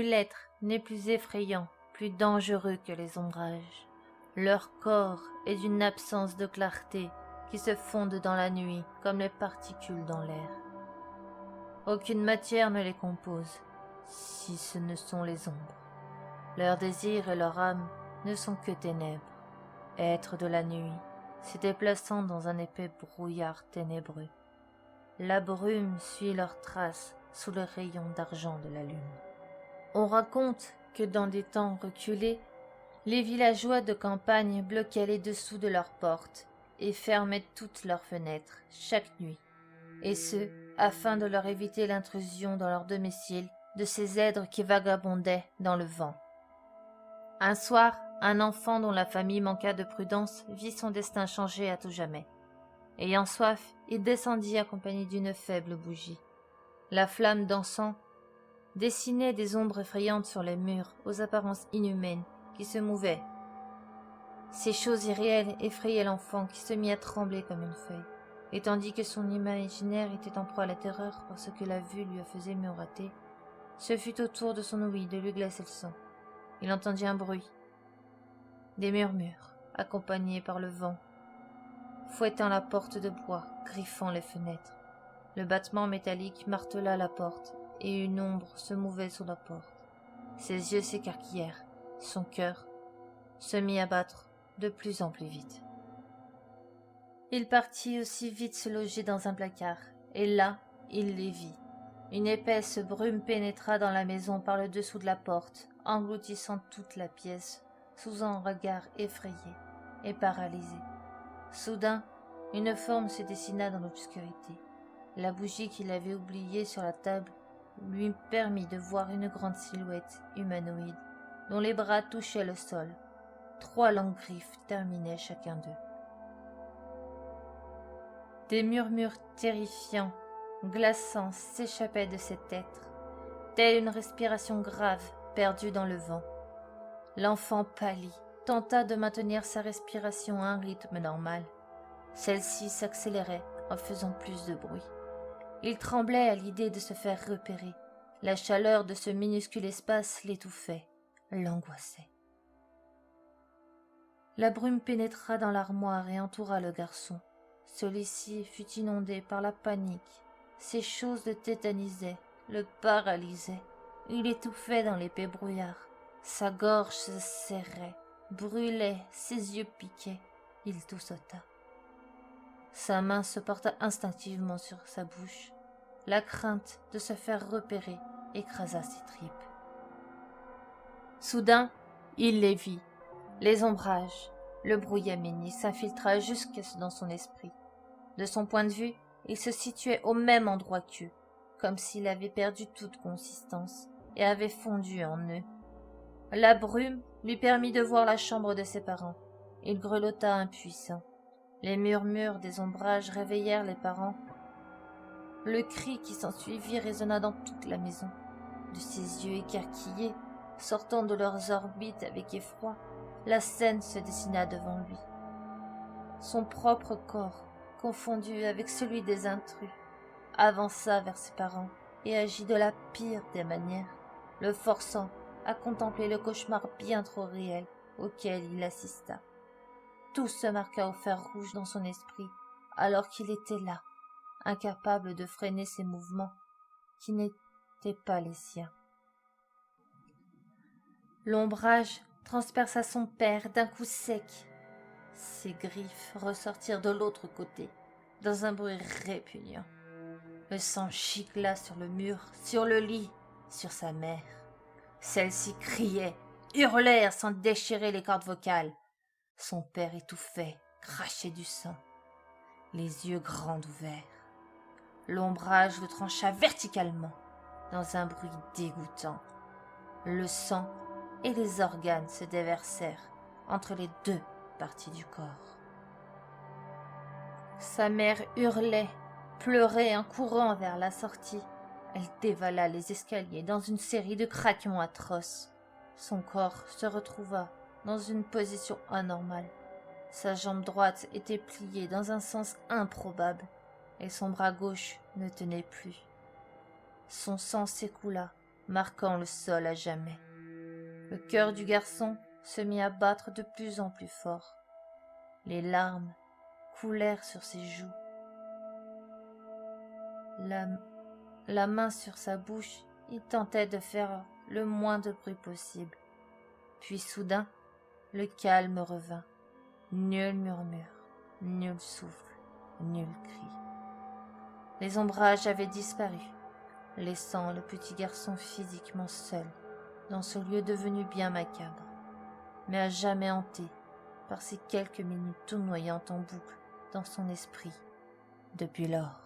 Nul être n'est plus effrayant, plus dangereux que les ombrages. Leur corps est d'une absence de clarté qui se fondent dans la nuit comme les particules dans l'air. Aucune matière ne les compose, si ce ne sont les ombres. Leur désir et leur âme ne sont que ténèbres, êtres de la nuit, se déplaçant dans un épais brouillard ténébreux. La brume suit leurs traces sous le rayon d'argent de la lune. On raconte que dans des temps reculés, les villageois de campagne bloquaient les dessous de leurs portes et fermaient toutes leurs fenêtres chaque nuit, et ce, afin de leur éviter l'intrusion dans leur domicile de ces êtres qui vagabondaient dans le vent. Un soir, un enfant dont la famille manqua de prudence vit son destin changé à tout jamais. Ayant soif, il descendit accompagné d'une faible bougie. La flamme d'encens dessinait des ombres effrayantes sur les murs aux apparences inhumaines qui se mouvaient. Ces choses irréelles effrayaient l'enfant qui se mit à trembler comme une feuille. Et tandis que son imaginaire était en proie à la terreur parce que la vue lui faisait miroiter, ce fut au tour de son ouïe de lui glacer le sang. Il entendit un bruit, des murmures, accompagnés par le vent, fouettant la porte de bois, griffant les fenêtres. Le battement métallique martela la porte, et une ombre se mouvait sous la porte. Ses yeux s'écarquillèrent, son cœur se mit à battre de plus en plus vite. Il partit aussi vite se loger dans un placard, et là, il les vit. Une épaisse brume pénétra dans la maison par le dessous de la porte, engloutissant toute la pièce, sous un regard effrayé et paralysé. Soudain, une forme se dessina dans l'obscurité. La bougie qu'il avait oubliée sur la table lui permit de voir une grande silhouette humanoïde, dont les bras touchaient le sol. 3 longues griffes terminaient chacun d'eux. Des murmures terrifiants, glaçants s'échappaient de cet être, telle une respiration grave perdue dans le vent. L'enfant pâlit, tenta de maintenir sa respiration à un rythme normal. Celle-ci s'accélérait en faisant plus de bruit. Il tremblait à l'idée de se faire repérer. La chaleur de ce minuscule espace l'étouffait, l'angoissait. La brume pénétra dans l'armoire et entoura le garçon. Celui-ci fut inondé par la panique. Ces choses le tétanisaient, le paralysaient. Il étouffait dans l'épais brouillard. Sa gorge se serrait, brûlait, ses yeux piquaient. Il toussota. Sa main se porta instinctivement sur sa bouche. La crainte de se faire repérer écrasa ses tripes. Soudain, il les vit. Les ombrages, le brouillamini s'infiltra jusque dans son esprit. De son point de vue, il se situait au même endroit qu'eux, comme s'il avait perdu toute consistance et avait fondu en eux. La brume lui permit de voir la chambre de ses parents. Il grelotta impuissant. Les murmures des ombrages réveillèrent les parents. Le cri qui s'ensuivit résonna dans toute la maison. De ses yeux écarquillés, sortant de leurs orbites avec effroi, la scène se dessina devant lui. Son propre corps, confondu avec celui des intrus, avança vers ses parents et agit de la pire des manières, le forçant à contempler le cauchemar bien trop réel auquel il assista. Tout se marqua au fer rouge dans son esprit, alors qu'il était là, incapable de freiner ses mouvements, qui n'étaient pas les siens. L'ombrage transperça son père d'un coup sec. Ses griffes ressortirent de l'autre côté, dans un bruit répugnant. Le sang gicla sur le mur, sur le lit, sur sa mère. Celle-ci criait, hurlait sans déchirer les cordes vocales. Son père étouffait, crachait du sang, les yeux grands ouverts. L'ombrage le trancha verticalement, dans un bruit dégoûtant. Le sang et les organes se déversèrent entre les 2 parties du corps. Sa mère hurlait, pleurait en courant vers la sortie. Elle dévala les escaliers dans une série de craquements atroces. Son corps se retrouva dans une position anormale. Sa jambe droite était pliée dans un sens improbable et son bras gauche ne tenait plus. Son sang s'écoula, marquant le sol à jamais. Le cœur du garçon se mit à battre de plus en plus fort. Les larmes coulèrent sur ses joues. La main sur sa bouche, il tentait de faire le moins de bruit possible. Puis soudain, le calme revint. Nul murmure, nul souffle, nul cri. Les ombrages avaient disparu, laissant le petit garçon physiquement seul dans ce lieu devenu bien macabre, mais à jamais hanté par ces quelques minutes tournoyant en boucle dans son esprit depuis lors.